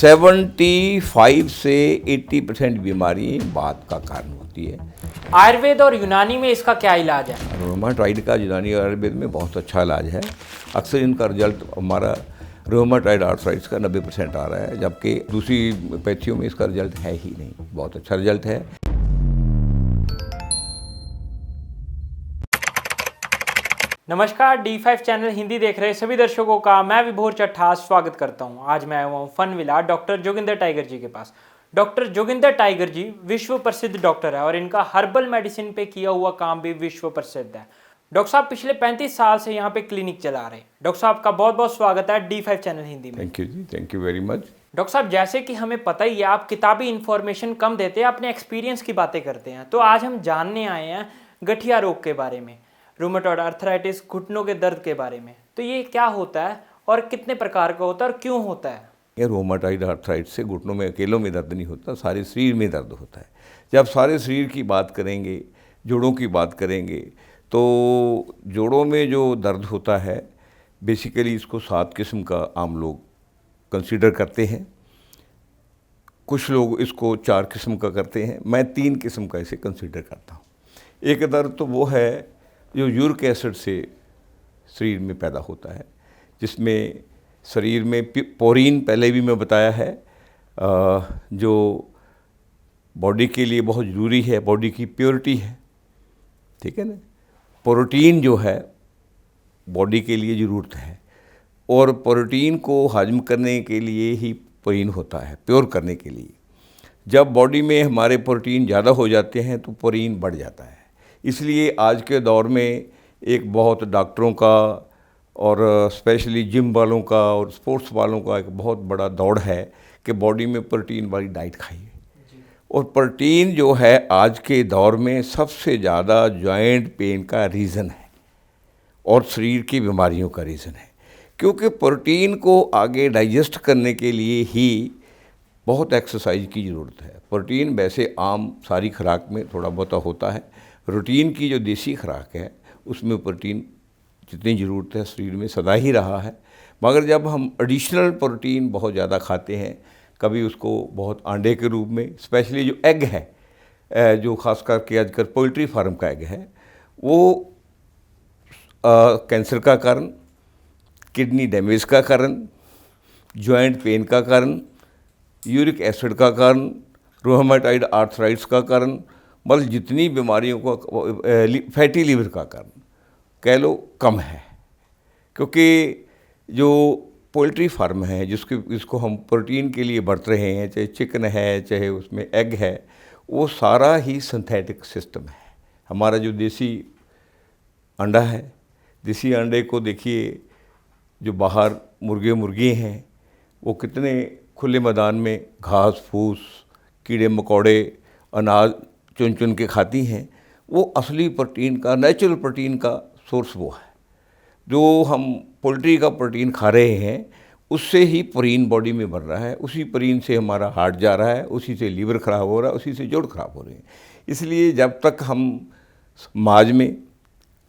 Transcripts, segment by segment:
75 से 80% बीमारी बात का कारण होती है। आयुर्वेद और यूनानी में इसका क्या इलाज है? रोमाटाइड का यूनानी और आयुर्वेद में बहुत अच्छा इलाज है। अक्सर इनका रिजल्ट हमारा रोमाटाइड आर्थराइटिस का 90% आ रहा है, जबकि दूसरी पैथियों में इसका रिजल्ट है ही नहीं। बहुत अच्छा रिजल्ट है। नमस्कार, D5 चैनल हिंदी देख रहे सभी दर्शकों का मैं विभोर चट्टा स्वागत करता हूं। आज मैं आया हूं Fun Villa doctor Joginder Tiger ji के पास। डॉक्टर जोगिंदर टाइगर जी विश्व प्रसिद्ध डॉक्टर है और इनका हर्बल मेडिसिन पे किया हुआ काम भी विश्व प्रसिद्ध है। डॉक्टर साहब पिछले 35 साल से यहाँ पे क्लिनिक चला रहे हैं। डॉक्टर साहब का बहुत बहुत स्वागत है D5 चैनल हिंदी में। थैंक यू जी, thank you very much. Doctor साहब, जैसे कि हमें पता ही है आप किताबी इन्फॉर्मेशन कम देते हैं, अपने एक्सपीरियंस की बातें करते हैं, तो आज हम जानने आए हैं गठिया रोग के बारे में, रूमेटॉइड आर्थराइटिस, घुटनों के दर्द के बारे में। तो ये क्या होता है और कितने प्रकार का होता है और क्यों होता है? ये रोमाटाइड आर्थराइटिस से घुटनों में अकेलों में दर्द नहीं होता, सारे शरीर में दर्द होता है। जब सारे शरीर की बात करेंगे, जोड़ों की बात करेंगे, तो जोड़ों में जो दर्द होता है बेसिकली इसको 7 किस्म का आम लोग कंसीडर करते हैं। कुछ लोग इसको 4 किस्म का करते हैं। मैं 3 किस्म का इसे कंसीडर करता हूँ। एक दर्द तो वो है जो यूरिक एसिड से शरीर में पैदा होता है, जिसमें शरीर में पोरीन, पहले भी मैं बताया है, जो बॉडी के लिए बहुत ज़रूरी है, बॉडी की प्योरिटी है, ठीक है ना। प्रोटीन जो है बॉडी के लिए ज़रूरत है, और प्रोटीन को हजम करने के लिए ही पोरीन होता है, प्योर करने के लिए। जब बॉडी में हमारे प्रोटीन ज़्यादा हो जाते हैं तो पोरीन बढ़ जाता है। इसलिए आज के दौर में एक बहुत डॉक्टरों का और स्पेशली जिम वालों का और स्पोर्ट्स वालों का एक बहुत बड़ा दौड़ है कि बॉडी में प्रोटीन वाली डाइट खाइए। और प्रोटीन जो है आज के दौर में सबसे ज़्यादा जॉइंट पेन का रीज़न है और शरीर की बीमारियों का रीज़न है, क्योंकि प्रोटीन को आगे डाइजेस्ट करने के लिए ही बहुत एक्सरसाइज की ज़रूरत है। प्रोटीन वैसे आम सारी खुराक में थोड़ा बहुत होता है। रूटीन की जो देसी खुराक है उसमें प्रोटीन जितनी ज़रूरत है शरीर में सदा ही रहा है। मगर जब हम एडिशनल प्रोटीन बहुत ज़्यादा खाते हैं, कभी उसको बहुत अंडे के रूप में, स्पेशली जो एग है, जो ख़ास करके आजकल पोल्ट्री फार्म का एग है, वो कैंसर का कारण, किडनी डैमेज का कारण, जॉइंट पेन का कारण, यूरिक एसिड का कारण, रोमाटाइड आर्थराइटिस का कारण, मतलब जितनी बीमारियों का, फैटी लीवर का कारण कह लो कम है। क्योंकि जो पोल्ट्री फार्म है जिसको हम प्रोटीन के लिए बरत रहे हैं, चाहे चिकन है चाहे उसमें एग है, वो सारा ही सिंथेटिक सिस्टम है। हमारा जो देसी अंडा है, देसी अंडे को देखिए, जो बाहर मुर्गे मुर्गी हैं वो कितने खुले मैदान में घास फूस, कीड़े मकोड़े, अनाज चुन चुन के खाती हैं। वो असली प्रोटीन का, नेचुरल प्रोटीन का सोर्स वो है। जो हम पोल्ट्री का प्रोटीन खा रहे हैं उससे ही प्रोटीन बॉडी में बन रहा है, उसी प्रोटीन से हमारा हार्ट जा रहा है, उसी से लीवर ख़राब हो रहा है, उसी से जोड़ ख़राब हो रहे हैं। इसलिए जब तक हम समाज में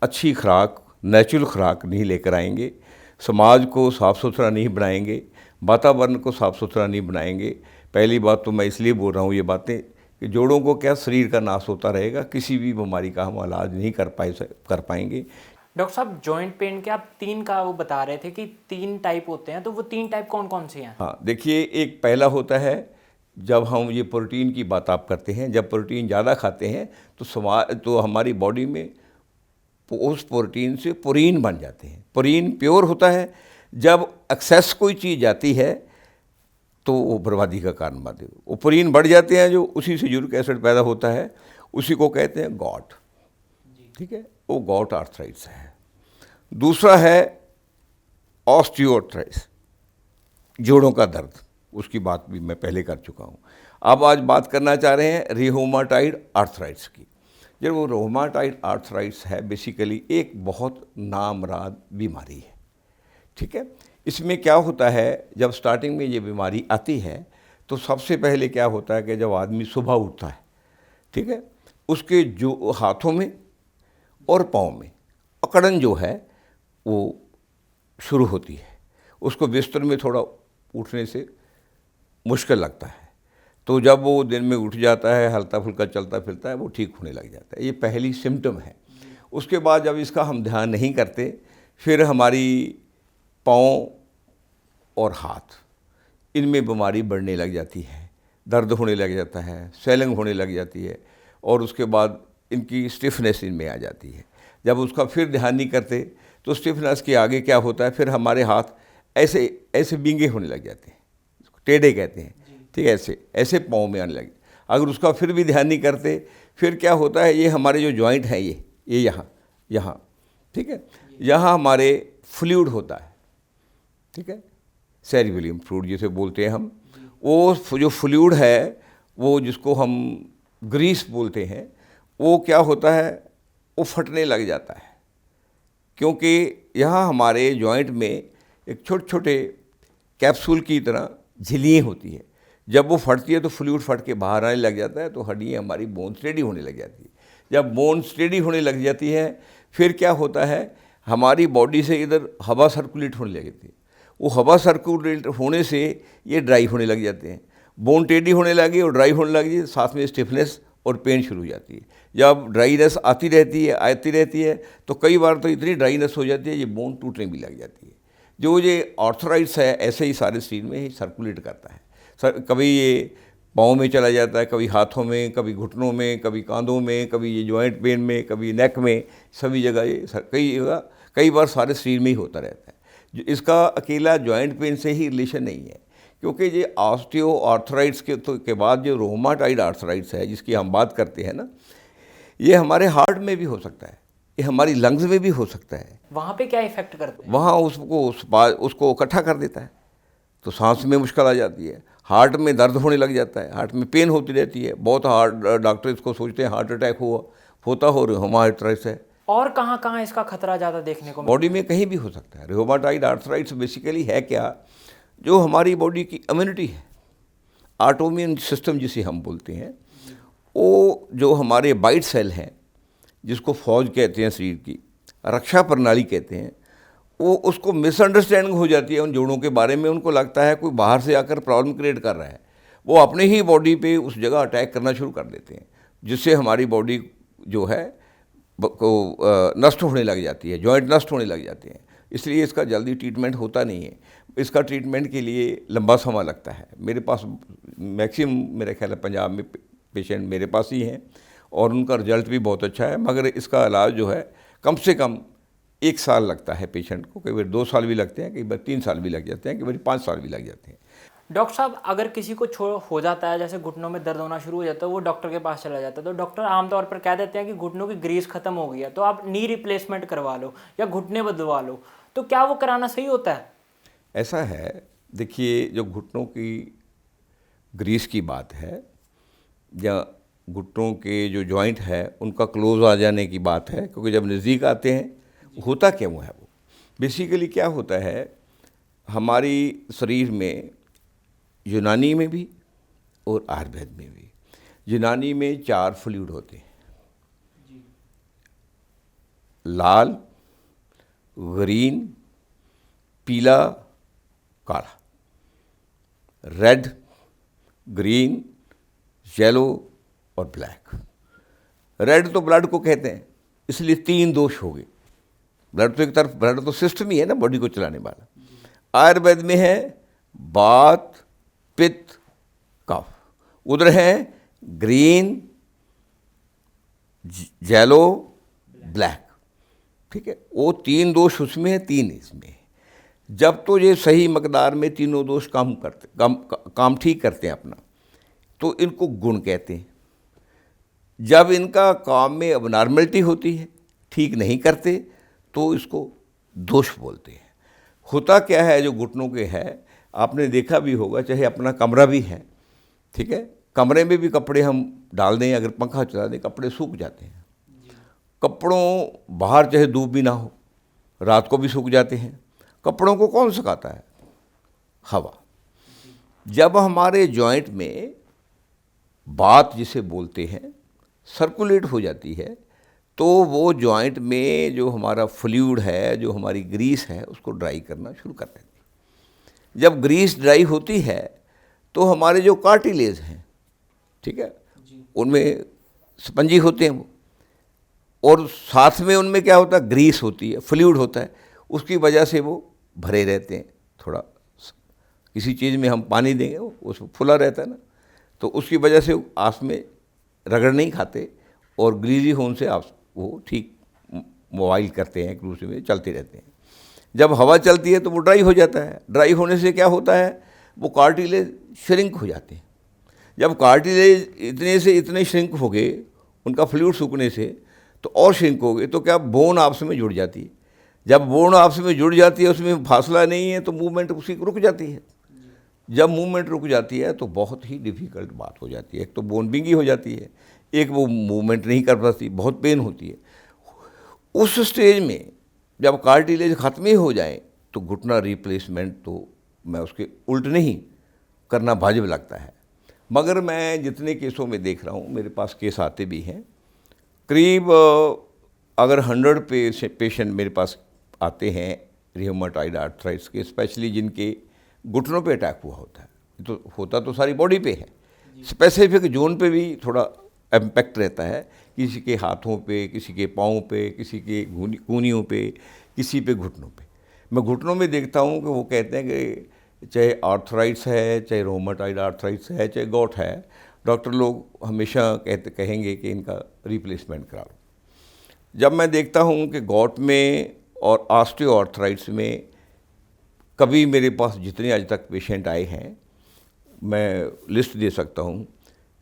अच्छी खुराक, नेचुरल खुराक नहीं लेकर आएंगे, समाज को साफ़ सुथरा नहीं बनाएंगे, वातावरण को साफ़ सुथरा नहीं बनाएंगे, पहली बात तो मैं इसलिए बोल रहा हूँ ये बातें कि जोड़ों को क्या, शरीर का नाश होता रहेगा, किसी भी बीमारी का हम इलाज नहीं कर पाएंगे। डॉक्टर साहब, जॉइंट पेन के आप 3 का वो बता रहे थे कि 3 टाइप होते हैं, तो वो 3 टाइप कौन कौन से हैं? हाँ, देखिए, एक पहला होता है जब हम ये प्रोटीन की बात आप करते हैं, जब प्रोटीन ज़्यादा खाते हैं तो हमारी बॉडी में उस प्रोटीन से पुरीन बन जाते हैं। पुरीन प्योर होता है। जब एक्सेस कोई चीज़ जाती है तो वो बर्बादी का कारण बनती है। वो पुरीन बढ़ जाते हैं, जो उसी से यूरिक एसिड पैदा होता है, उसी को कहते हैं गॉट, ठीक है। वो गॉट आर्थराइटिस है। दूसरा है ऑस्टियोआर्थराइटिस, जोड़ों का दर्द, उसकी बात भी मैं पहले कर चुका हूँ। अब आज बात करना चाह रहे हैं रोमाटाइड आर्थराइटिस की। जब वो रोमाटाइड आर्थराइटिस है बेसिकली एक बहुत नामराद बीमारी है, ठीक है। इसमें क्या होता है, जब स्टार्टिंग में ये बीमारी आती है तो सबसे पहले क्या होता है कि जब आदमी सुबह उठता है, ठीक है, उसके जो हाथों में और पाँव में अकड़न जो है वो शुरू होती है। उसको बिस्तर में थोड़ा उठने से मुश्किल लगता है। तो जब वो दिन में उठ जाता है, हल्का फुल्का चलता फिरता है, वो ठीक होने लग जाता है। ये पहली सिम्टम है। उसके बाद जब इसका हम ध्यान नहीं करते, फिर हमारी पाँव और हाथ, इनमें बीमारी बढ़ने लग जाती है, दर्द होने लग जाता है, स्वेलिंग होने लग जाती है, और उसके बाद इनकी स्टिफनेस इनमें आ जाती है। जब उसका फिर ध्यान नहीं करते तो स्टिफनेस के आगे क्या होता है, फिर हमारे हाथ ऐसे ऐसे बींगे होने लग जाते हैं, टेढ़े कहते हैं, ठीक है, ऐसे ऐसे पाँव में आने लगे। अगर उसका फिर भी ध्यान नहीं करते, फिर क्या होता है, ये हमारे जो जॉइंट हैं, ये यहाँ, ठीक है, यहाँ हमारे फ्लूइड होता है, ठीक है, सेरिबेलियम फ्लूइड जिसे बोलते हैं हम। वो जो फ्लूइड है, वो जिसको हम ग्रीस बोलते हैं, वो क्या होता है, वो फटने लग जाता है, क्योंकि यहाँ हमारे जॉइंट में एक छोटे छोटे कैप्सूल की तरह झिल्लियाँ होती है। जब वो फटती है तो फ्लूइड फट के बाहर आने लग जाता है, तो हड्डियाँ हमारी बोन स्टेडी होने लग जाती है। जब बोन स्टेडी होने लग जाती है, फिर क्या होता है, हमारी बॉडी से इधर हवा सर्कुलेट होने लग जाती है। वो हवा सर्कुलेट होने से ये ड्राई होने लग जाते हैं, बोन टेढ़ी होने लगी और ड्राई होने लगी, साथ में स्टिफनेस और पेन शुरू हो जाती है। जब ड्राईनेस आती रहती है तो कई बार तो इतनी ड्राईनेस हो जाती है ये बोन टूटने भी लग जाती है। जो ये आर्थराइट्स है, ऐसे ही सारे शरीर में ही सर्कुलेट करता है। कभी ये पाँव में चला जाता है, कभी हाथों में, कभी घुटनों में, कभी कांधों में, कभी ये जॉइंट पेन में, कभी नेक में, सभी जगह ये कई बार सारे शरीर में ही होता रहता है। इसका अकेला जॉइंट पेन से ही रिलेशन नहीं है, क्योंकि ये ऑस्टियो आर्थराइट्स के बाद जो रोमाटाइड आर्थराइट्स है जिसकी हम बात करते हैं ना, ये हमारे हार्ट में भी हो सकता है, ये हमारी लंग्स में भी हो सकता है। वहाँ पे क्या इफेक्ट करते हैं? वहाँ उसको इकट्ठा कर देता है, तो सांस में मुश्किल आ जाती है, हार्ट में दर्द होने लग जाता है, हार्ट में पेन होती रहती है। बहुत डॉक्टर इसको सोचते हैं हार्ट अटैक होता हो रोमाटाइड्स है। और कहाँ कहाँ इसका खतरा ज़्यादा देखने को बॉडी में कहीं भी हो सकता है। रोमाटाइड आर्थराइट्स बेसिकली है क्या, जो हमारी बॉडी की इम्यूनिटी है, ऑटोइम्यून सिस्टम जिसे हम बोलते हैं, वो जो हमारे वाइट सेल हैं, जिसको फौज कहते हैं शरीर की, रक्षा प्रणाली कहते हैं, वो उसको मिसअंडरस्टैंडिंग हो जाती है उन जोड़ों के बारे में। उनको लगता है कोई बाहर से आकर प्रॉब्लम क्रिएट कर रहा है, वो अपने ही बॉडी पे उस जगह अटैक करना शुरू कर देते हैं, जिससे हमारी बॉडी जो है को नष्ट होने लग जाती है, जॉइंट नष्ट होने लग जाते हैं। इसलिए इसका जल्दी ट्रीटमेंट होता नहीं है। इसका ट्रीटमेंट के लिए लंबा समय लगता है। मेरे पास मैक्सिमम मेरे ख्याल है पंजाब में पेशेंट मेरे पास ही हैं, और उनका रिजल्ट भी बहुत अच्छा है। मगर इसका इलाज जो है कम से कम 1 साल लगता है पेशेंट को, कई बार 2 साल भी लगते हैं, कई बार 3 साल भी लग जाते हैं, कई बार 5 साल भी लग जाते हैं। डॉक्टर साहब, अगर किसी को हो जाता है, जैसे घुटनों में दर्द होना शुरू हो जाता है, वो डॉक्टर के पास चला जाता है, तो डॉक्टर आमतौर पर कह देते हैं कि घुटनों की ग्रीस खत्म हो गई है, तो आप नी रिप्लेसमेंट करवा लो या घुटने बदलवा लो, तो क्या वो कराना सही होता है? ऐसा है, देखिए, जो घुटनों की ग्रीस की बात है या घुटनों के जो जॉइंट है उनका क्लोज आ जाने की बात है, क्योंकि जब नज़दीक आते हैं होता क्यों है, वो बेसिकली क्या होता है, हमारी शरीर में यूनानी में भी और आयुर्वेद में भी, यूनानी में 4 फ्लूइड होते हैं, लाल, ग्रीन, पीला, काला, रेड, ग्रीन, येलो और ब्लैक। रेड तो ब्लड को कहते हैं, इसलिए 3 दोष हो गए। ब्लड तो एक तरफ, ब्लड तो सिस्टम ही है ना बॉडी को चलाने वाला। आयुर्वेद में है वात, पित्त, कफ, उधर है ग्रीन, येलो, ब्लैक, ठीक है। वो 3 दोष उसमें है, 3 इसमें है। जब तो ये सही मकदार में तीनों दोष काम ठीक करते हैं अपना, तो इनको गुण कहते हैं। जब इनका काम में अबनॉर्मलिटी होती है, ठीक नहीं करते, तो इसको दोष बोलते हैं। होता क्या है, जो घुटनों के है, आपने देखा भी होगा, चाहे अपना कमरा भी है, ठीक है, कमरे में भी कपड़े हम डाल दें, अगर पंखा चला दें, कपड़े सूख जाते हैं। कपड़ों बाहर चाहे धूप भी ना हो, रात को भी सूख जाते हैं। कपड़ों को कौन सुखाता है? हवा। जब हमारे जॉइंट में बात जिसे बोलते हैं सर्कुलेट हो जाती है, तो वो जॉइंट में जो हमारा फ्लूइड है, जो हमारी ग्रीस है, उसको ड्राई करना शुरू कर देती है। जब ग्रीस ड्राई होती है तो हमारे जो कार्टिलेज हैं, ठीक है, उनमें स्पंजी होते हैं वो, और साथ में उनमें क्या होता है, ग्रीस होती है, फ्लूइड होता है, उसकी वजह से वो भरे रहते हैं। थोड़ा किसी चीज़ में हम पानी देंगे वो उसमें फुला रहता है ना, तो उसकी वजह से आपस में रगड़ नहीं खाते और ग्रीजी होने से आप वो ठीक मोबाइल करते हैं, एक दूसरे में चलते रहते हैं। जब हवा चलती है तो वो ड्राई हो जाता है। ड्राई होने से क्या होता है, वो कार्टिलेज श्रिंक हो जाते हैं। जब कार्टिलेज इतने से इतने श्रिंक हो गए, उनका फ्लूइड सूखने से, तो और श्रिंक हो गए, तो क्या बोन आपस में जुड़ जाती है। जब बोन आपस में जुड़ जाती है, उसमें फासला नहीं है, तो मूवमेंट उसी रुक जाती है। जब मूवमेंट रुक जाती है तो बहुत ही डिफ़िकल्ट बात हो जाती है। एक तो बोन बिंगी हो जाती है, एक वो मूवमेंट नहीं कर पाती, बहुत पेन होती है। उस स्टेज में जब कार्टिलेज ख़त्म ही हो जाए तो घुटना रिप्लेसमेंट तो मैं उसके उल्ट नहीं करना वाजिब लगता है। मगर मैं जितने केसों में देख रहा हूँ, मेरे पास केस आते भी हैं, करीब अगर 100 पेशेंट मेरे पास आते हैं रियोमेटॉइड आर्थराइटिस के, स्पेशली जिनके घुटनों पे अटैक हुआ होता है, तो होता तो सारी बॉडी पे है, स्पेसिफिक जोन पे भी थोड़ा इम्पैक्ट रहता है, किसी के हाथों पे, किसी के पाँव पे, किसी के कूनियों पे, किसी पे घुटनों पे। मैं घुटनों में देखता हूँ कि वो कहते हैं कि चाहे आर्थराइटिस है, चाहे रोमेटॉइड आर्थराइटिस है, चाहे गॉट है, डॉक्टर लोग हमेशा कहेंगे कि इनका रिप्लेसमेंट करा लो। जब मैं देखता हूँ कि गॉट में और ऑस्टियोआर्थराइटिस में कभी मेरे पास जितने आज तक पेशेंट आए हैं, मैं लिस्ट दे सकता हूँ,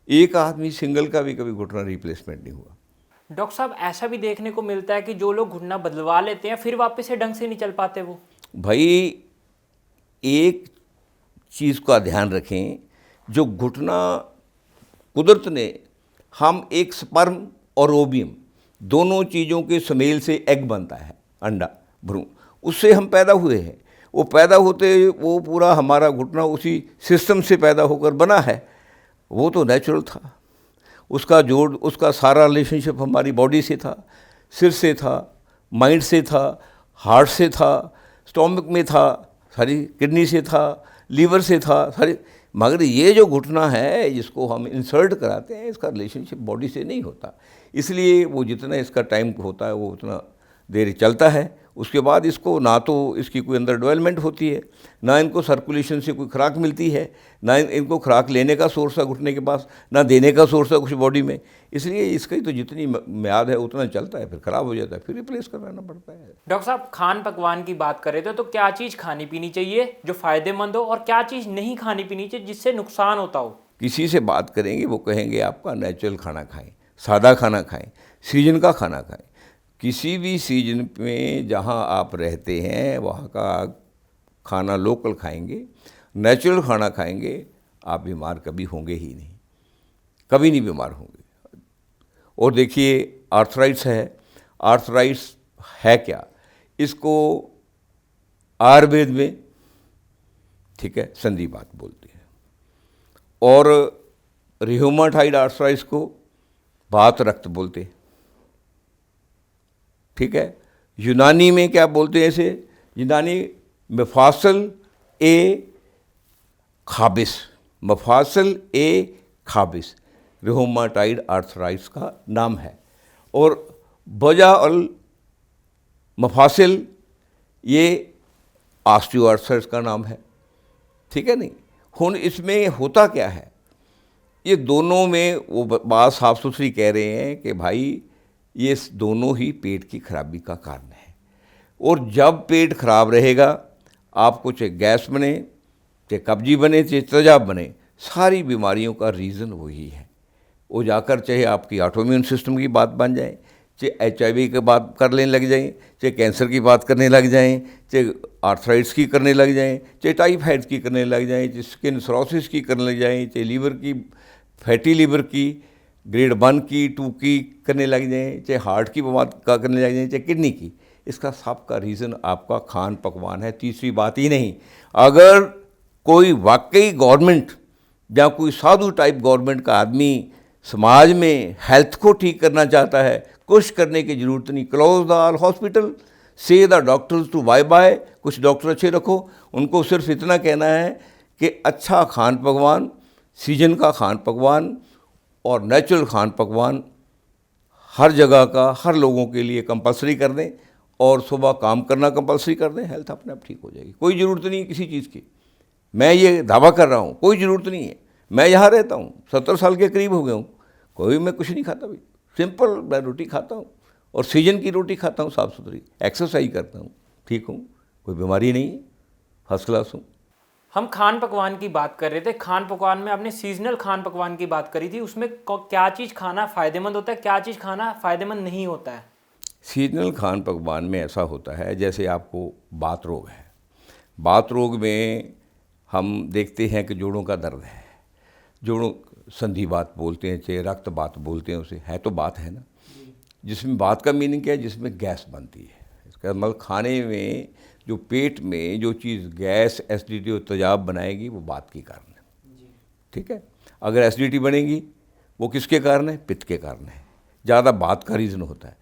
एक आदमी सिंगल का भी कभी घुटना रिप्लेसमेंट नहीं हुआ। डॉक्टर साहब, ऐसा भी देखने को मिलता है कि जो लोग घुटना बदलवा लेते हैं फिर वापस से ढंग से नहीं चल पाते वो। भाई एक चीज़ का ध्यान रखें, जो घुटना कुदरत ने, हम एक स्पर्म और ओवियम दोनों चीज़ों के सुमेल से एग बनता है, अंडा भ्रूण, उससे हम पैदा हुए हैं। वो पैदा होते वो पूरा हमारा घुटना उसी सिस्टम से पैदा होकर बना है, वो तो नेचुरल था। उसका जोड़, उसका सारा रिलेशनशिप हमारी बॉडी से था, सिर से था, माइंड से था, हार्ट से था, स्टोमक में था, सारी किडनी से था, लीवर से था, सारी। मगर ये जो घुटना है जिसको हम इंसर्ट कराते हैं, इसका रिलेशनशिप बॉडी से नहीं होता, इसलिए वो जितना इसका टाइम होता है वो उतना देर चलता है। उसके बाद इसको ना तो इसकी कोई अंदर डेवलपमेंट होती है, ना इनको सर्कुलेशन से कोई खुराक मिलती है, ना इनको खुराक लेने का सोर्स है घुटने के पास, ना देने का सोर्स है कुछ बॉडी में। इसलिए इसकी तो जितनी म्याद है उतना चलता है, फिर ख़राब हो जाता है, फिर रिप्लेस करवाना पड़ता है। डॉक्टर साहब, खान पकवान की बात करें तो क्या चीज़ खानी पीनी चाहिए जो फ़ायदेमंद हो और क्या चीज़ नहीं खानी पीनी चाहिए जिससे नुकसान होता हो? किसी से बात करेंगे वो कहेंगे आपका नेचुरल खाना खाएं, सादा खाना खाएं, सीजन का खाना खाएं। किसी भी सीजन में जहाँ आप रहते हैं वहाँ का खाना लोकल खाएंगे, नेचुरल खाना खाएंगे, आप बीमार कभी होंगे ही नहीं, कभी नहीं बीमार होंगे। और देखिए आर्थराइटिस है, आर्थराइटिस है क्या, इसको आयुर्वेद में, ठीक है, संधिवात बोलते हैं, और रियोमेटॉइड आर्थराइटिस को वात रक्त बोलते हैं, ठीक है। यूनानी में क्या बोलते हैं इसे, यूनानी मफासल ए खाबिस, मफासल ए खाबिस रियोमेटॉइड आर्थराइटिस का नाम है। और बजा अल मफासिल ये ऑस्टियोआर्थराइटिस का नाम है, ठीक है। नहीं हुन इसमें होता क्या है, ये दोनों में वो बात साफ सुथरी कह रहे हैं कि भाई ये दोनों ही पेट की खराबी का कारण है। और जब पेट खराब रहेगा, आपको चाहे गैस बने, चाहे कब्जी बने, चाहे तेजाब बने, सारी बीमारियों का रीज़न वही है। वो जाकर चाहे आपकी ऑटोइम्यून सिस्टम की बात बन जाए, चाहे HIV की बात करने लग जाएं, चाहे कैंसर की बात करने लग जाएं, चाहे आर्थराइटिस की करने लग जाएं, चाहे टाइफाइड की करने लग जाएं, चाहे स्किन सिरोसिस की करने लग जाएं, चाहे लीवर की, फैटी लीवर की, ग्रेड 1 की, 2 की करने लग जाएं, चाहे हार्ट की बात का करने लग जाएं, चाहे किडनी की। इसका सब का रीज़न आपका खान पकवान है, तीसरी बात ही नहीं। अगर कोई वाकई गवर्नमेंट या कोई साधु टाइप गवर्नमेंट का आदमी समाज में हेल्थ को ठीक करना चाहता है, कुछ करने की ज़रूरत नहीं। Close the all hospital, say the doctors to bye bye. कुछ डॉक्टर अच्छे रखो, उनको सिर्फ इतना कहना है कि अच्छा खान पकवान, सीजन का खान पकवान और नेचुरल खान पकवान हर जगह का, हर लोगों के लिए कंपलसरी कर दें और सुबह काम करना कंपलसरी कर दें, हेल्थ अपने आप ठीक हो जाएगी। कोई ज़रूरत नहीं है किसी चीज़ की, मैं ये दावा कर रहा हूँ, कोई ज़रूरत नहीं है। मैं यहाँ रहता हूँ, 70 साल के करीब हो गए हूँ, कोई मैं कुछ नहीं खाता भाई, सिंपल मैं रोटी खाता हूँ और सीजन की रोटी खाता हूँ, साफ़ सुथरी, एक्सरसाइज करता हूँ, ठीक हूँ, कोई बीमारी नहीं है, फर्स्ट क्लास हूँ। हम खान पकवान की बात कर रहे थे, खान पकवान में आपने सीजनल खान पकवान की बात करी थी, उसमें क्या चीज़ खाना फ़ायदेमंद होता है, क्या चीज़ खाना फ़ायदेमंद नहीं होता है? सीजनल खान पकवान में ऐसा होता है, जैसे आपको बात रोग है, बात रोग में हम देखते हैं कि जोड़ों का दर्द है, जोड़ों संधि बात बोलते हैं, चाहे रक्त बात बोलते हैं, उसे है तो बात है ना, जिसमें बात का मीनिंग क्या है, जिसमें गैस बनती है। इसका मतलब खाने में जो पेट में जो चीज़ गैस, एसिडिटी और तेजाब बनाएगी वो बात के कारण है, ठीक है। अगर एसिडिटी बनेगी वो किसके कारण है, पित्त के कारण है, ज़्यादा बात का रीज़न होता है।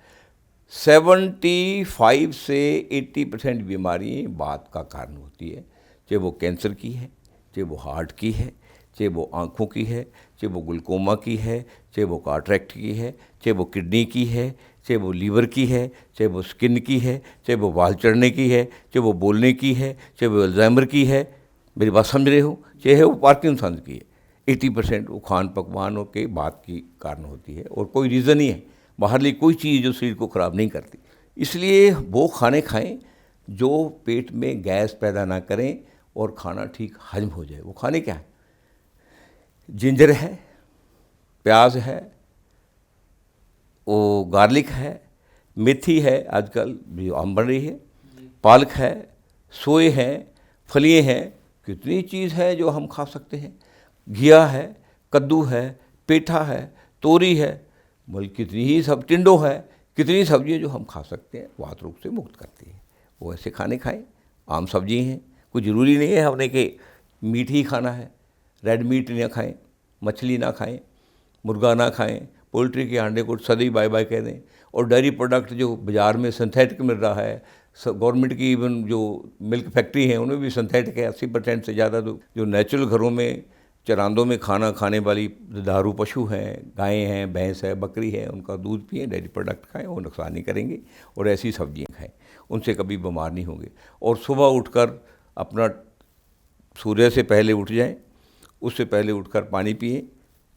75 से 80% बीमारी बात का कारण होती है, चाहे वो कैंसर की है, चाहे वो हार्ट की है, चाहे वो आँखों की है, चाहे वो ग्लूकोमा की है, चाहे वो कैटरेक्ट की है, चाहे वो किडनी की है, चाहे वो लीवर की है, चाहे वो स्किन की है, चाहे वो बाल चढ़ने की है, चाहे वो बोलने की है, चाहे वो अल्जाइमर की है, मेरी बात समझ रहे हो, चाहे वो पार्किंसन की है। 80% वो खान पकवानों के बात की कारण होती है और कोई रीज़न ही है, बाहरली कोई चीज़ जो शरीर को ख़राब नहीं करती। इसलिए वो खाने खाएं जो पेट में गैस पैदा ना करें और खाना ठीक हजम हो जाए। वो खाने क्या है, जिंजर है, प्याज है, वो गार्लिक है, मेथी है, आजकल भी आम बन रही है, पालक है, सोए हैं, फलियाँ हैं, कितनी चीज़ है जो हम खा सकते हैं, घिया है, कद्दू है, पेठा है, तोरी है, बल्कि कितनी ही सब, टिंडो है, कितनी सब्जियाँ जो हम खा सकते हैं, वात रोग से मुक्त करती है। वो ऐसे खाने खाएं, आम सब्जी हैं, कोई ज़रूरी नहीं है हमने कि मीट ही खाना है, रेड मीट ना खाएं, मछली ना खाएं, मुर्गा ना खाएं, पोल्ट्री के अंडे को सदी बाय बाय कह दें। और डेयरी प्रोडक्ट जो बाज़ार में सिंथेटिक मिल रहा है, गवर्नमेंट की इवन जो मिल्क फैक्ट्री हैं उनमें भी सिंथेटिक है। 80% से ज़्यादा तो जो नेचुरल घरों में चरांदों में खाना खाने वाली दुधारू पशु हैं, गायें हैं, भैंस है, बकरी है, उनका दूध पिएं, डेयरी प्रोडक्ट खाएं, वो नुकसान नहीं करेंगे। और ऐसी सब्जियां खाएं, उनसे कभी बीमार नहीं होंगे। और सुबह उठकर अपना सूर्य से पहले उठ जाएं, उससे पहले उठकर पानी पिएं,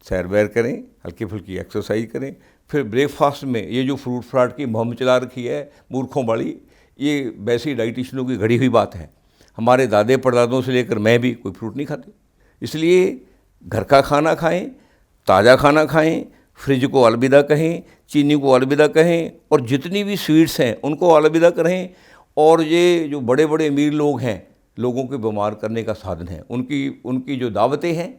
सैर वैर करें, हल्की फुल्की एक्सरसाइज करें। फिर ब्रेकफास्ट में ये जो फ्रूट फ्राट की मुहिम चला रखी है मूर्खों वाली, ये वैसी डाइटिशियनों की घड़ी हुई बात है। हमारे दादे परदादों से लेकर मैं भी कोई फ्रूट नहीं खाते। इसलिए घर का खाना खाएं, ताज़ा खाना खाएं, फ्रिज को अलविदा कहें, चीनी को अलविदा कहें, और जितनी भी स्वीट्स हैं उनको अलविदा करें। और ये जो बड़े बड़े अमीर लोग हैं, लोगों के बीमार करने का साधन है, उनकी जो दावतें हैं,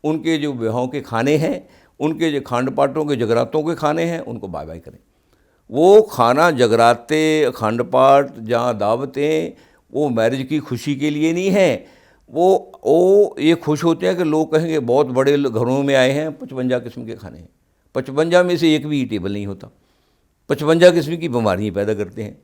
उनके जो विवाहों के खाने हैं, उनके जो खांड पाटों के जगरातों के खाने हैं, उनको बाय बाय करें। वो खाना, जगराते, अखंड पाठ, जहाँ दावतें, वो मैरिज की खुशी के लिए नहीं है। वो ये खुश होते हैं कि लोग कहेंगे बहुत बड़े घरों में आए हैं, 55 किस्म के खाने हैं, 55 में से एक भी ईटेबल नहीं होता, 55 किस्म की बीमारियाँ पैदा करते हैं।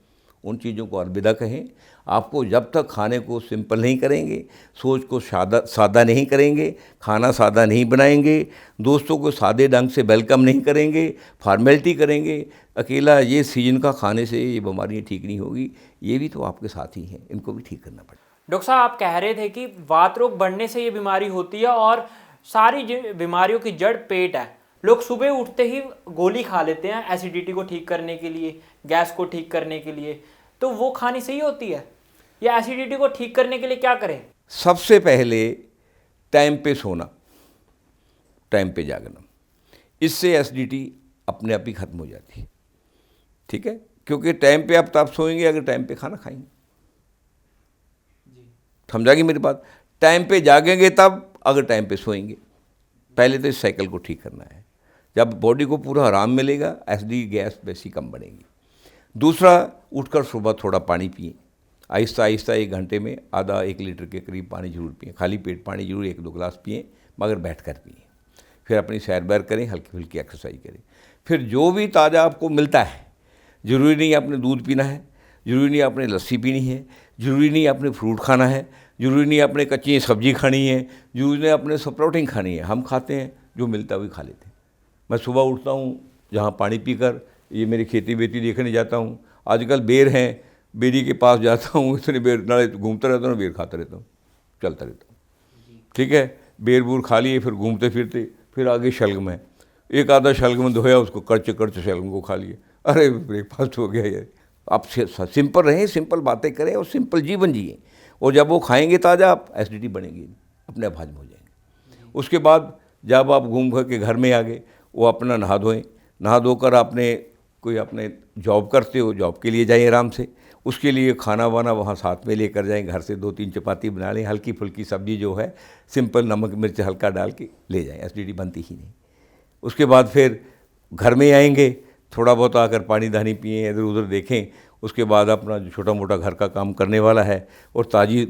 उन चीज़ों को अलविदा कहें। आपको जब तक खाने को सिंपल नहीं करेंगे, सोच को सादा नहीं करेंगे, खाना सादा नहीं बनाएंगे, दोस्तों को सादे ढंग से वेलकम नहीं करेंगे, फॉर्मेलिटी करेंगे, अकेला ये सीजन का खाने से ये बीमारियाँ ठीक नहीं होगी। ये भी तो आपके साथ ही हैं, इनको भी ठीक करना पड़ेगा। डॉक्टर साहब, आप कह रहे थे कि वात रोग बढ़ने से ये बीमारी होती है और सारी बीमारियों की जड़ पेट है। लोग सुबह उठते ही गोली खा लेते हैं एसिडिटी को ठीक करने के लिए, गैस को ठीक करने के लिए, तो वो खानी सही होती है? या एसिडिटी को ठीक करने के लिए क्या करें? सबसे पहले टाइम पे सोना, टाइम पे जागना, इससे एसिडिटी अपने आप ही खत्म हो जाती है, ठीक है। क्योंकि टाइम पे आप तब सोएंगे अगर टाइम पे खाना खाएंगे, समझा कि मेरी बात। टाइम पे जागेंगे तब अगर टाइम पे सोएंगे। पहले तो इस साइकिल को ठीक करना है। जब बॉडी को पूरा आराम मिलेगा, एसिडिटी गैस वैसी कम बनेगी। दूसरा, उठकर सुबह थोड़ा पानी पिए, आहिस्ता आहिस्ता 1 घंटे में आधा 1 लीटर के करीब पानी जरूर पिए। खाली पेट पानी जरूर 1-2 गिलास पिए, मगर बैठ कर पिए। फिर अपनी सैर बैर करें, हल्की फुल्की एक्सरसाइज करें। फिर जो भी ताज़ा आपको मिलता है, ज़रूरी नहीं आपने दूध पीना है, ज़रूरी नहीं आपने लस्सी पीनी है, ज़रूरी नहीं आपने फ्रूट खाना है, जरूरी नहीं अपने कच्ची सब्जी खानी है, जरूरी नहीं अपने स्प्राउटिंग खानी है। हम खाते हैं जो मिलता है वही खा लेते हैं। मैं सुबह उठता हूँ, जहाँ पानी पीकर ये मेरी खेती बेती देखने जाता हूँ। आजकल बेर हैं, बेरी के पास जाता हूँ, इतने बेर नाले घूमता रहता हूँ, बेर खाता रहता हूँ, चलता रहता हूँ। ठीक है, बेर बूर खा लिए, फिर घूमते फिरते फिर आगे शलगम है, एक आधा शलगम धोया, उसको कर्च कर्च शलगम को खा लिए, अरे ब्रेकफास्ट हो गया यार। आप सिंपल रहें, सिंपल बातें करें और सिंपल जीवन जिए, और जब वो खाएंगे ताज़ा, आप एसिडिटी बनेगी, अपने आप हजम हो जाएंगे। उसके बाद जब आप घूम कर के घर में आ गए, वो अपना नहा धोएं, नहा धोकर आपने कोई अपने जॉब करते हो, जॉब के लिए जाएं आराम से, उसके लिए खाना वाना वहाँ साथ में लेकर जाएं, घर से 2-3 चपाती बना लें, हल्की फुल्की सब्जी जो है सिंपल नमक मिर्च हल्का डाल के ले जाएं, एसिडिटी बनती ही नहीं। उसके बाद फिर घर में आएंगे, थोड़ा बहुत आकर पानी दानी पिएँ, इधर उधर देखें, उसके बाद अपना जो छोटा मोटा घर का काम करने वाला है और ताज़ी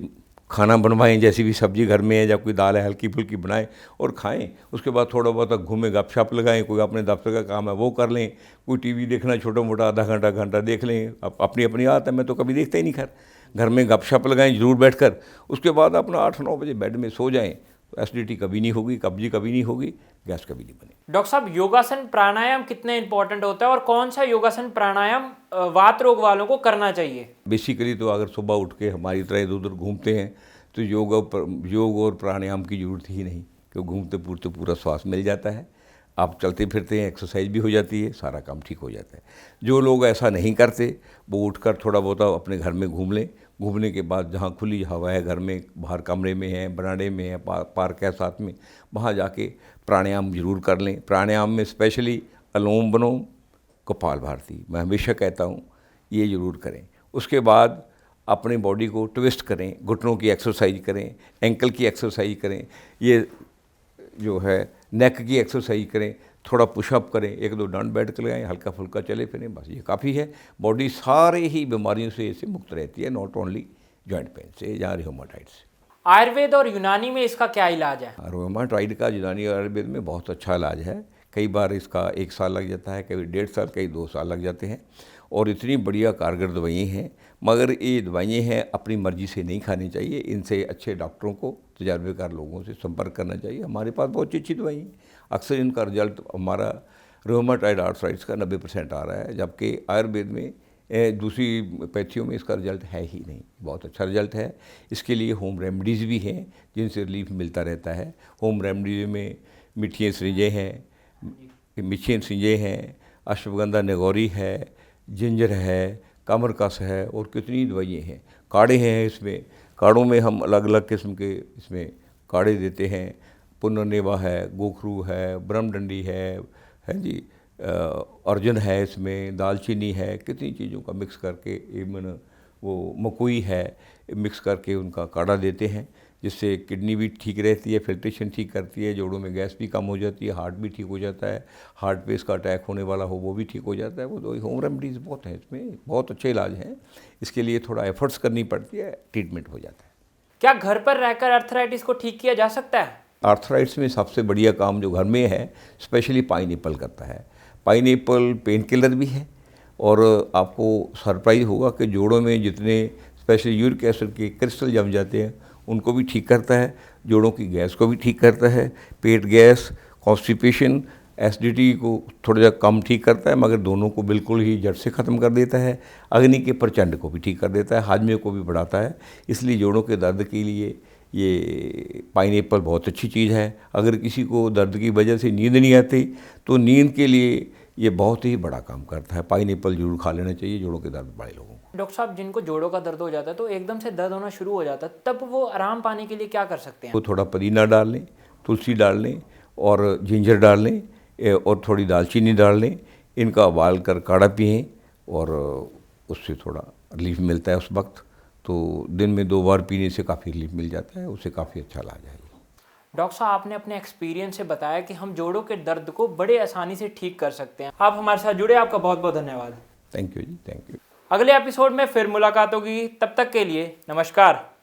खाना बनवाएं, जैसी भी सब्जी घर में है या कोई दाल है हल्की फुल्की बनाएं और खाएं। उसके बाद थोड़ा बहुत घूमें, गपशप लगाएं, कोई अपने दफ्तर का काम है वो कर लें, कोई टीवी देखना छोटा मोटा आधा घंटा देख लें, अपनी अपनी आदत है, मैं तो कभी देखता ही नहीं। घर में गपशप लगाएं जरूर बैठकर। उसके बाद अपना 8-9 बजे बेड में सो जाएं, तो एसिडिटी कभी नहीं होगी, कब्जी कभी नहीं होगी, गैस कभी नहीं बनेगी। डॉक्टर साहब, योगासन प्राणायाम कितने इंपॉर्टेंट होता है और कौन सा योगासन प्राणायाम वात रोग वालों को करना चाहिए? बेसिकली तो अगर सुबह उठ के हमारी तरह इधर उधर घूमते हैं तो योग और प्राणायाम की ज़रूरत ही नहीं, क्योंकि घूमते पूरते पूरा श्वास मिल जाता है, आप चलते फिरते हैं, एक्सरसाइज भी हो जाती है, सारा काम ठीक हो जाता है। जो लोग ऐसा नहीं करते वो उठकर थोड़ा बहुत अपने घर में घूम लें, घूमने के बाद जहाँ खुली हवा है, घर में बाहर कमरे में है, बरामदे में है, पार्क है साथ में, वहाँ जाके प्राणायाम जरूर कर लें। प्राणायाम में स्पेशली अनुलोम विलोम, कपालभाति, मैं हमेशा कहता हूँ ये ज़रूर करें। उसके बाद अपनी बॉडी को ट्विस्ट करें, घुटनों की एक्सरसाइज करें, एंकल की एक्सरसाइज करें, ये जो है नेक की एक्सरसाइज करें, थोड़ा पुशअप करें, 1-2 डांड बैठ कर लगाएं, हल्का फुल्का चले फिरें, बस ये काफ़ी है। बॉडी सारे ही बीमारियों से इससे मुक्त रहती है, नॉट ओनली जॉइंट पेन से या रियोमेटॉइड से। आयुर्वेद और यूनानी में इसका क्या इलाज है? रियोमेटॉइड का यूनानी और आयुर्वेद में बहुत अच्छा इलाज है। कई बार इसका 1 साल लग जाता है, कभी 1.5 साल, कई 2 साल लग जाते हैं, और इतनी बढ़िया कारगर दवाइयाँ हैं। मगर ये दवाइयाँ हैं अपनी मर्जी से नहीं खानी चाहिए, इनसे अच्छे डॉक्टरों को, तजर्बेकार लोगों से संपर्क करना चाहिए। हमारे पास बहुत अच्छी दवाई हैं, अक्सर इनका रिजल्ट हमारा रोमेटॉइड आर्थराइटिस का 90% आ रहा है, जबकि आयुर्वेद में दूसरी पैथियों में इसका रिजल्ट है ही नहीं। बहुत अच्छा रिजल्ट है। इसके लिए होम रेमडीज़ भी हैं जिनसे रिलीफ मिलता रहता है। होम रेमडीज़ में मिठियाँ सरिंजें हैं, अश्वगंधा निगौरी है, जिंजर है, कमरकस है, और कितनी दवाइयाँ हैं। काढ़े हैं, इसमें काढ़ों में हम अलग अलग किस्म के इसमें काढ़े देते हैं। पुनर्नेवा है, गोखरू है, ब्रह्मडंडी है जी, अर्जुन है, इसमें दालचीनी है, कितनी चीज़ों का मिक्स करके, इवन वो मकोई है, मिक्स करके उनका काढ़ा देते हैं, जिससे किडनी भी ठीक रहती है, फिल्ट्रेशन ठीक करती है, जोड़ों में गैस भी कम हो जाती है, हार्ट भी ठीक हो जाता है, हार्ट पे इसका अटैक होने वाला हो वो भी ठीक हो जाता है। वो तो होम रेमडीज़ बहुत हैं, इसमें बहुत अच्छे इलाज हैं। इसके लिए थोड़ा एफर्ट्स करनी पड़ती है, ट्रीटमेंट हो जाता है। क्या घर पर रहकर आर्थराइटिस को ठीक किया जा सकता है? आर्थराइटिस में सबसे बढ़िया काम जो घर में है, स्पेशली पाइनएप्पल करता है। पाइनएप्पल पेन किलर भी है, और आपको सरप्राइज होगा कि जोड़ों में जितने स्पेशली यूरिक एसिड के क्रिस्टल जम जाते हैं उनको भी ठीक करता है, जोड़ों की गैस को भी ठीक करता है, पेट गैस, कॉन्स्टिपेशन, एसिडिटी को थोड़ा सा कम ठीक करता है, मगर दोनों को बिल्कुल ही जड़ से ख़त्म कर देता है। अग्नि के प्रचंड को भी ठीक कर देता है, हाजमे को भी बढ़ाता है। इसलिए जोड़ों के दर्द के लिए ये पाइनएप्पल बहुत अच्छी चीज़ है। अगर किसी को दर्द की वजह से नींद नहीं आती तो नींद के लिए ये बहुत ही बड़ा काम करता है। पाइनएप्पल जरूर खा लेना चाहिए जोड़ों के दर्द वाले लोगों को। डॉक्टर साहब, जिनको जोड़ों का दर्द हो जाता है तो एकदम से दर्द होना शुरू हो जाता है, तब वो आराम पाने के लिए क्या कर सकते हैं? वो थोड़ा पुदीना डाल लें, तुलसी डाल लें, और जिंजर डाल लें, और थोड़ी दालचीनी डाल लें, इनका उबाल कर काढ़ा पिएँ, और उससे थोड़ा रिलीफ मिलता है उस वक्त। तो दिन में 2 बार पीने से काफ़ी रिलीफ मिल जाता है, उससे काफ़ी अच्छा इलाज है। डॉक्टर साहब, आपने अपने एक्सपीरियंस से बताया कि हम जोड़ों के दर्द को बड़े आसानी से ठीक कर सकते हैं। आप हमारे साथ जुड़े, आपका बहुत बहुत धन्यवाद। थैंक यू जी, थैंक यू। अगले एपिसोड में फिर मुलाकात होगी, तब तक के लिए नमस्कार।